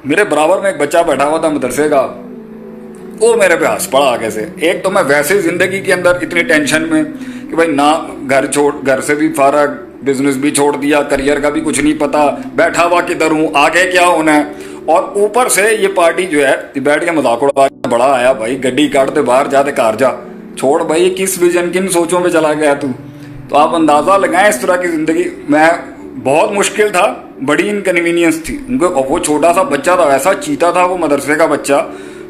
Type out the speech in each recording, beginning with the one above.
میرے برابر میں ایک بچہ بیٹھا ہوا تھا مدرسے کا، وہ میرے پہ ہنس پڑا آگے سے. ایک تو میں ویسے زندگی کے اندر اتنی ٹینشن میں کہ بھائی نہ گھر سے بھی فارغ، بزنس بھی چھوڑ دیا، کریئر کا بھی کچھ نہیں پتا، بیٹھا ہوا کدھر ہوں، آگے کیا ہونا ہے. اور اوپر سے یہ پارٹی جو ہے بیٹھ کے مذاق اڑا، بڑا آیا بھائی گڈی کاٹ دے باہر جاتے کار جا، چھوڑ بھائی کس ویژن کن سوچوں پہ چلا گیا تو. تو آپ اندازہ لگائیں اس طرح کی زندگی میں بہت مشکل تھا، بڑی انکنوینئنس تھی ان کو. وہ چھوٹا سا بچہ تھا، ایسا چیتا تھا وہ مدرسے کا بچہ،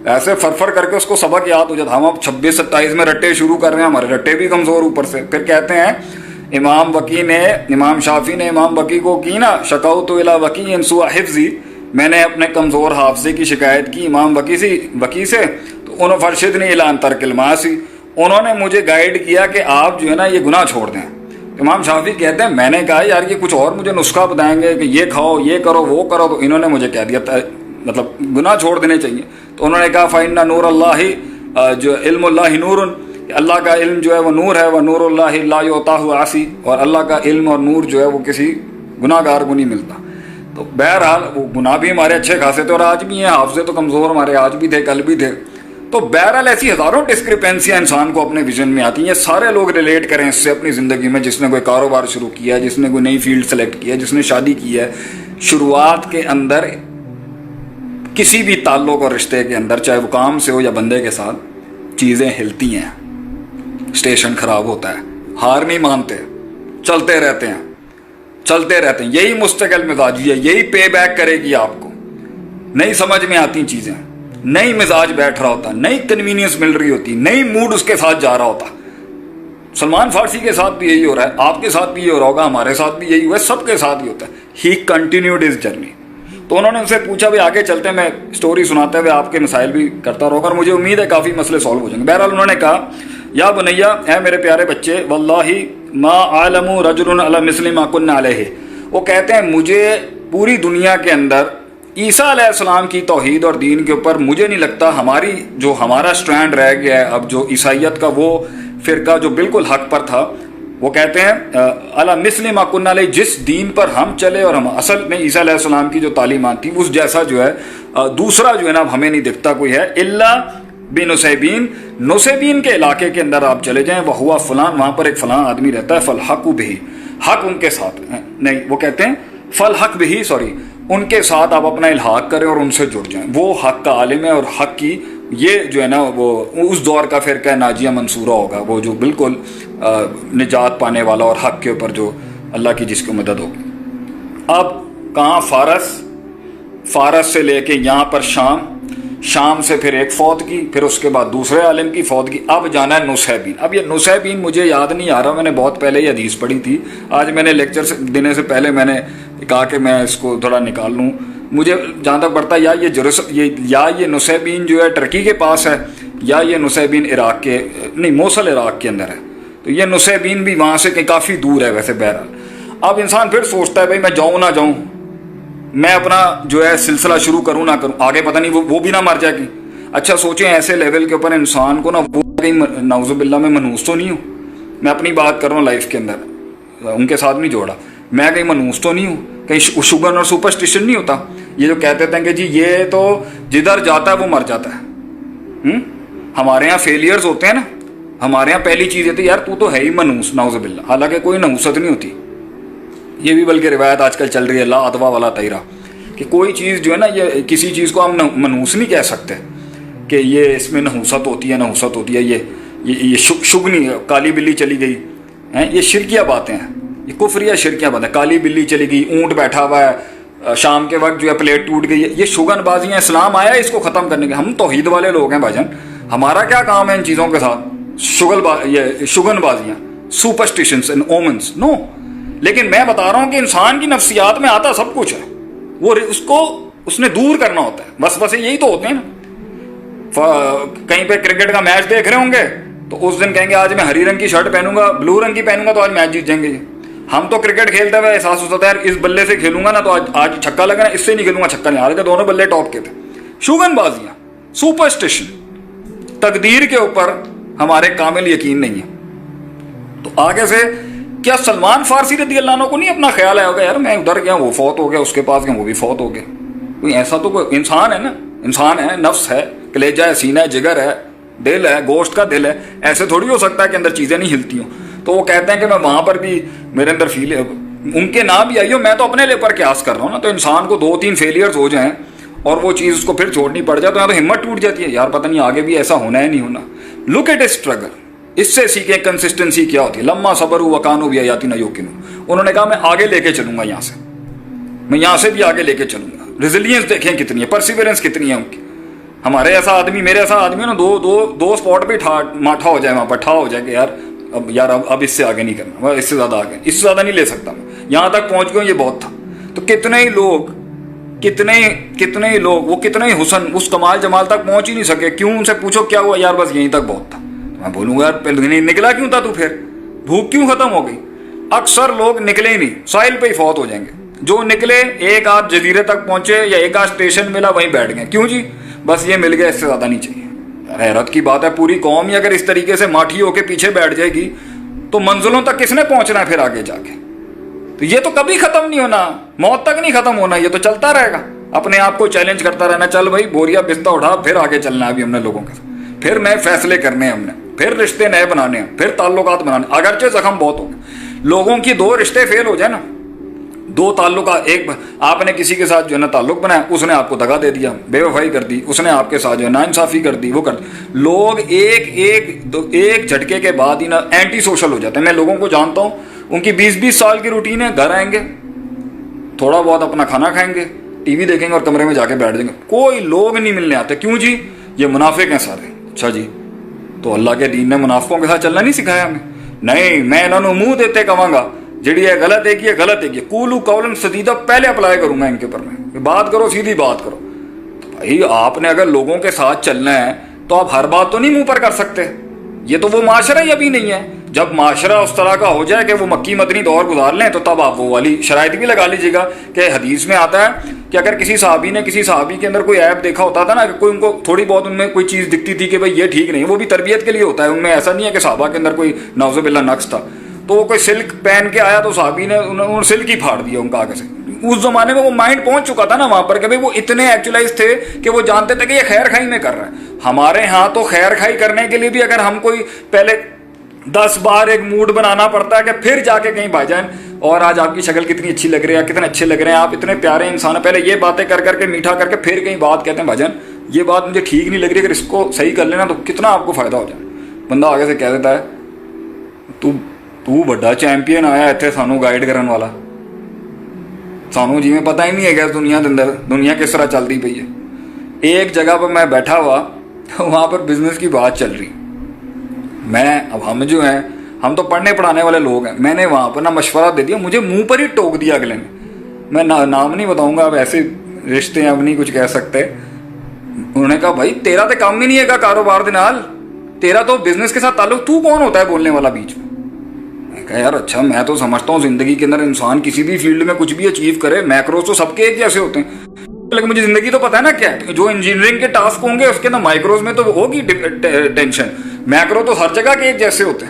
ایسے فرفر کر کے اس کو سبق یاد ہو جاتا. ہم اب 26-27 میں رٹے شروع کر رہے ہیں، ہمارے رٹے بھی کمزور اوپر سے. پھر کہتے ہیں امام شافی نے امام بقی کو کی نا، شکوت الی وکی سوء حفظی، میں نے اپنے کمزور حافظے کی شکایت کی امام بقی سے، تو انہوں فرشدنی الی ان ترک المعاصی، انہوں نے مجھے گائیڈ کیا کہ آپ جو ہے نا یہ گناہ چھوڑ دیں. امام شافی کہتے ہیں میں نے کہا یار یہ کچھ اور مجھے نسخہ بتائیں گے کہ یہ کھاؤ، یہ کرو، وہ کرو، تو انہوں نے مجھے کہہ دیا مطلب گناہ چھوڑ دینے چاہیے. تو انہوں نے کہا فَإِنَّ نور اللہ، جو علم اللہ نور، اللہ کا علم جو ہے وہ نور ہے، وہ نور اللہ لا یعطاہ عاصی، اور اللہ کا علم اور نور جو ہے وہ کسی گناہ گار کو نہیں ملتا. تو بہرحال وہ گناہ بھی ہمارے اچھے خاصے تھے اور آج بھی ہیں، حافظے تو کمزور ہمارے آج بھی تھے، کل بھی تھے. تو بہرحال ایسی ہزاروں ڈسکرپنسیاں انسان کو اپنے ویژن میں آتی ہیں. سارے لوگ ریلیٹ کریں اس سے اپنی زندگی میں، جس نے کوئی کاروبار شروع کیا ہے، جس نے کوئی نئی فیلڈ سلیکٹ کی ہے، جس نے شادی کی ہے. شروعات کے اندر کسی بھی تعلق اور رشتے کے اندر، چاہے وہ کام سے ہو یا بندے کے ساتھ، چیزیں ہلتی ہیں، اسٹیشن خراب ہوتا ہے، ہار نہیں مانتے، چلتے رہتے ہیں. یہی مستقل مزاجی ہے، یہی پے بیک کرے گی آپ کو. نئی سمجھ میں آتی چیزیں، نئی مزاج بیٹھ رہا ہوتا، نئی کنوینئنس مل رہی ہوتی، نئی موڈ اس کے ساتھ جا رہا ہوتا. سلمان فارسی کے ساتھ بھی یہی ہو رہا ہے، آپ کے ساتھ بھی یہ ہو رہا ہوگا، ہمارے ساتھ بھی یہی ہوا ہے، سب کے ساتھ ہی ہوتا ہے. ہی کنٹینیوڈ ہز جرنی. تو انہوں نے ان سے پوچھا بھی آگے چلتے ہیں، میں اسٹوری سناتے ہوئے آپ کے مسائل بھی کرتا رہوں گا اور مجھے امید ہے کافی مسئلے سالو ہو جائیں گے. بہرحال انہوں نے کہا یا بنیا، اے میرے پیارے بچے، واللہ ما عالم رجل علی مثل ما کنا علیہ. وہ کہتے ہیں مجھے پوری دنیا کے اندر عیسیٰ علیہ السلام کی توحید اور دین کے اوپر مجھے نہیں لگتا ہمارا سٹرینڈ رہ گیا ہے اب، جو عیسائیت کا وہ فرقہ جو بالکل حق پر تھا. وہ کہتے ہیں علی مثل ما کنا علیہ، جس دین پر ہم چلے اور ہم اصل میں عیسیٰ علیہ السلام کی جو تعلیمات تھی اس جیسا جو ہے دوسرا جو ہے نا ہمیں نہیں دکھتا کوئی ہے. الا بنسیبین، نسیبین کے علاقے کے اندر آپ چلے جائیں، وہ ہوا فلان، وہاں پر ایک فلاں آدمی رہتا ہے، فالحق بہی، حق ان کے ساتھ نہیں، وہ کہتے ہیں فالحق بہی، سوری، ان کے ساتھ آپ اپنا الحاق کریں اور ان سے جڑ جائیں. وہ حق کا عالم ہے اور حق کی یہ جو ہے نا وہ اس دور کا فرقہ ناجیہ منصورہ ہوگا، وہ جو بالکل نجات پانے والا اور حق کے اوپر جو اللہ کی جس کو مدد ہوگی. اب کہاں؟ فارس سے لے کے یہاں پر شام سے پھر ایک فوت کی، پھر اس کے بعد دوسرے عالم کی فوت کی. اب جانا ہے نسیبین. اب یہ نسیبین مجھے یاد نہیں آ رہا، میں نے بہت پہلے یہ حدیث پڑھی تھی. آج میں نے لیکچر دینے سے پہلے میں نے کہا کہ میں اس کو تھوڑا نکال لوں. مجھے جہاں تک پڑتا ہے یا یہ نسیبین جو ہے ٹرکی کے پاس ہے، یا یہ نسیبین عراق کے نہیں، موصل عراق کے اندر ہے. تو یہ نسیبین بھی وہاں سے کافی دور ہے ویسے. بہرحال اب انسان پھر سوچتا ہے بھائی میں جاؤں نہ جاؤں، میں اپنا جو ہے سلسلہ شروع کروں نہ کروں، آگے پتہ نہیں وہ بھی نہ مر جائے گی. اچھا سوچیں ایسے لیول کے اوپر انسان کو نا وہ کہیں نعوذ باللہ میں منحوس تو نہیں ہوں. میں اپنی بات کر رہا ہوں لائف کے اندر، ان کے ساتھ نہیں جوڑا، میں کہیں منحوس تو نہیں ہوں، کہیں شوگر اور سپرسٹیشن نہیں ہوتا. یہ جو کہتے تھے کہ جی یہ تو جدھر جاتا ہے وہ مر جاتا ہے. ہمارے یہاں فیلیئرز ہوتے ہیں نا، ہمارے یہاں پہلی چیز یہ تھی یار تو ہے ہی منحوس، نعوذ باللہ. حالانکہ کوئی نحوست نہیں ہوتی. یہ بھی بلکہ روایت آج کل چل رہی ہے لا ادوا والا تیرا، کہ کوئی چیز جو ہے نا یہ کسی چیز کو ہم منحوس نہیں کہہ سکتے کہ یہ اس میں نحوست ہوتی ہے، یہ شگنی کالی بلی چلی گئی ہیں، یہ شرکیہ باتیں ہیں، یہ کفریہ شرکیہ باتیں. کالی بلی چلی گئی، اونٹ بیٹھا ہوا ہے، شام کے وقت جو ہے پلیٹ ٹوٹ گئی ہے، یہ شگن بازیاں. اسلام آیا اس کو ختم کرنے کے. ہم توحید والے لوگ ہیں بھائی، ہمارا کیا کام ہے ان چیزوں کے ساتھ؟ شگن بازیاں، سپرسٹیشنز اینڈ اومنز، نو. لیکن میں بتا رہا ہوں کہ انسان کی نفسیات میں آتا سب کچھ ہے، وہ اس نے دور کرنا ہوتا ہے. بس یہی تو ہوتے ہیں نا. کہیں پہ کرکٹ کا میچ دیکھ رہے ہوں گے تو اس دن کہیں گے آج میں ہری رنگ کی شرٹ پہنوں گا، بلو رنگ کی پہنوں گا تو آج میچ جیت جائیں گے. ہم تو کرکٹ کھیلتے ہوئے احساس ہوتا ہے اس بلے سے کھیلوں گا نا تو آج چھکا لگا نا، اس سے نہیں کھیلوں گا چھکا نہیں. حالانکہ دونوں بلے ٹاپ کے تھے. شگن بازیاں، سپرسٹیشن، تقدیر کے اوپر ہمارے کامل یقین نہیں ہے. تو آگے سے کیا سلمان فارسی رضی اللہ عنہ کو نہیں اپنا خیال آیا ہوگا یار میں ادھر گیا وہ فوت ہو گیا، اس کے پاس گیا وہ بھی فوت ہو گیا. کوئی ایسا تو کوئی انسان ہے نا, انسان ہے, نفس ہے, کلیجہ ہے, سینہ ہے, جگر ہے, دل ہے, گوشت کا دل ہے, ایسے تھوڑی ہو سکتا ہے کہ اندر چیزیں نہیں ہلتی ہوں. تو وہ کہتے ہیں کہ میں وہاں پر بھی میرے اندر فیل, ان کے نہ بھی آئی ہو, میں تو اپنے لیے پر قیاس کر رہا ہوں نا. تو انسان کو 2-3 فیلیئرز ہو جائیں اور وہ چیز اس کو پھر چھوڑنی پڑ جائے تو یہاں تو ہمت ٹوٹ جاتی ہے, یار پتہ نہیں آگے بھی ایسا ہونا ہے نہیں ہونا. لک ایٹ اے اسٹرگل, اس سے سیکھیں کنسسٹنسی کیا ہوتی ہے. لما صبروا وکانوا بآیاتنا یوقنون, انہوں نے کہا میں آگے لے کے چلوں گا, یہاں سے میں یہاں سے بھی آگے لے کے چلوں گا. ریزیلینس دیکھیں کتنی ہے, پرسیورنس کتنی ہے ان کی. ہمارے ایسا آدمی, میرے ایسا آدمی نا, دو اسپاٹ پہ ماٹھا ہو جائے, وہاں پر ٹھا ہو جائے کہ اب اس سے آگے نہیں کرنا, اس سے زیادہ آگے, اس سے زیادہ نہیں لے سکتا میں, یہاں تک پہنچ گیا, یہ بہت تھا. تو کتنے ہی لوگ وہ کتنے ہی حسن اس کمال جمال تک پہنچ ہی نہیں سکے. کیوں؟ ان سے پوچھو کیا ہوا, یار بس یہیں تک بہت تھا. میں بولوں گا یار نکلا کیوں تھا تو, پھر بھوک کیوں ختم ہو گئی؟ اکثر لوگ نکلے ہی نہیں, ساحل پہ ہی فوت ہو جائیں گے. جو نکلے ایک آدھ جزیرے تک پہنچے یا ایک آدھ اسٹیشن ملا وہیں بیٹھ گئے. کیوں جی؟ بس یہ مل گیا, اس سے زیادہ نہیں چاہیے. حیرت کی بات ہے, پوری قوم ہی اگر اس طریقے سے ماٹھی ہو کے پیچھے بیٹھ جائے گی تو منزلوں تک کس نے پہنچنا ہے پھر آگے جا کے؟ تو یہ تو کبھی ختم نہیں ہونا, موت تک نہیں ختم ہونا, یہ تو چلتا رہے گا. اپنے آپ کو چیلنج کرتا رہنا, چل بھائی بوریا بستہ اٹھا, پھر آگے چلنا ہے ابھی ہم نے لوگوں کے ساتھ, پھر نئے فیصلے کرنے ہیں ہم نے, پھر رشتے نئے بنانے ہیں, پھر تعلقات بنانے. اگرچہ زخم بہت ہو گئے لوگوں کی, 2 رشتے فیل ہو جائے نا, 2 تعلقات, ایک آپ نے کسی کے ساتھ جو ہے نا تعلق بنایا, اس نے آپ کو دغا دے دیا, بے وفائی کر دی, اس نے آپ کے ساتھ جو ہے ناانصافی کر دی, وہ کر دی. لوگ ایک جھٹکے کے بعد ہی نا اینٹی سوشل ہو جاتے ہیں. میں لوگوں کو جانتا ہوں, ان کی 20-20 سال کی روٹین ہے, گھر آئیں گے, تھوڑا بہت اپنا کھانا کھائیں گے, ٹی وی دیکھیں گے اور کمرے میں جا کے بیٹھ جائیں گے. کوئی لوگ نہیں ملنے آتے. کیوں جی؟ یہ منافق ہیں سارے. اچھا جی, تو اللہ کے دین نے منافقوں کے ساتھ چلنا نہیں سکھایا ہمیں؟ نہیں, میں انہوں نے منہ دیتے کہوں گا جڑی ہے غلط ہے کہ یہ غلط ہے کہ قولوا قولا سدیدا پہلے اپلائی کروں گا ان کے اوپر. میں بات کرو, سیدھی بات کرو. تو بھائی آپ نے اگر لوگوں کے ساتھ چلنا ہے تو آپ ہر بات تو نہیں منہ پر کر سکتے. یہ تو وہ معاشرہ ہی ابھی نہیں ہے. جب معاشرہ اس طرح کا ہو جائے کہ وہ مکی مدنی دور گزار لیں تو تب آپ وہ والی شرائط بھی لگا لیجیے گا. کہ حدیث میں آتا ہے کہ اگر کسی صحابی نے کسی صحابی کے اندر کوئی عیب دیکھا ہوتا تھا نا, کہ کوئی ان کو تھوڑی بہت ان میں کوئی چیز دکھتی تھی کہ بھائی یہ ٹھیک نہیں, وہ بھی تربیت کے لیے ہوتا ہے. ان میں ایسا نہیں ہے کہ صحابہ کے اندر کوئی نعوذ باللہ نقص تھا. تو وہ کوئی سلک پہن کے آیا تو صحابی نے انہوں نے سلک ہی پھاڑ دیا ان کا آگے سے. اس زمانے میں وہ مائنڈ پہنچ چکا تھا نا وہاں پر کہ بھائی وہ اتنے ایکچولائز تھے کہ وہ جانتے تھے کہ یہ خیر خائی میں کر رہا ہے. ہمارے ہاں تو خیر خائی کرنے کے لیے بھی اگر ہم کوئی پہلے 10 بار ایک موڈ بنانا پڑتا ہے کہ پھر جا کے کہیں بھائی جان, اور آج آپ کی شکل کتنی اچھی لگ رہی ہے, کتنے اچھے لگ رہے ہیں آپ, اتنے پیارے انسان ہیں. پہلے یہ باتیں کر کے میٹھا کر کے پھر کہیں بات کہتے ہیں بھائی جان یہ بات مجھے ٹھیک نہیں لگ رہی, اگر اس کو صحیح کر لینا تو کتنا آپ کو فائدہ ہو جائے. بندہ آگے سے کہہ دیتا ہے تو بڑا چیمپئن آیا اتنے سانو گائیڈ کرن والا, سانو جی میں پتہ ہی نہیں ہے کہ دنیا کے اندر دنیا کس طرح چلتی پئی ہے. ایک جگہ پر میں بیٹھا ہوا, وہاں پر بزنس کی بات چل رہی. میں اب ہم جو ہیں, ہم تو پڑھنے پڑھانے والے لوگ ہیں, میں نے وہاں پر نا مشورہ دے دیا, مجھے منہ پر ہی ٹوک دیا اگلے نے. میں نام نہیں بتاؤں گا, اب ایسے رشتے ہیں اب نہیں کچھ کہہ سکتے. انہوں نے کہا بھائی تیرا تو کام ہی نہیں ہے گا کاروبار دے نال, تیرا تو بزنس کے ساتھ تعلق, تو کون ہوتا ہے بولنے والا بیچ میں؟ میں کہا یار اچھا, میں تو سمجھتا ہوں زندگی کے اندر انسان کسی بھی فیلڈ میں کچھ بھی اچیو کرے, میکروز تو سب کے ایک جیسے ہوتے ہیں, لیکن مجھے زندگی تو پتہ ہے نا کیا ہے. جو انجینئرنگ کے ٹاسک ہوں گے اس کے اندر مائکروز میں تو ہوگی ٹینشن, میکرو تو ہر جگہ کے ایک جیسے ہوتے ہیں.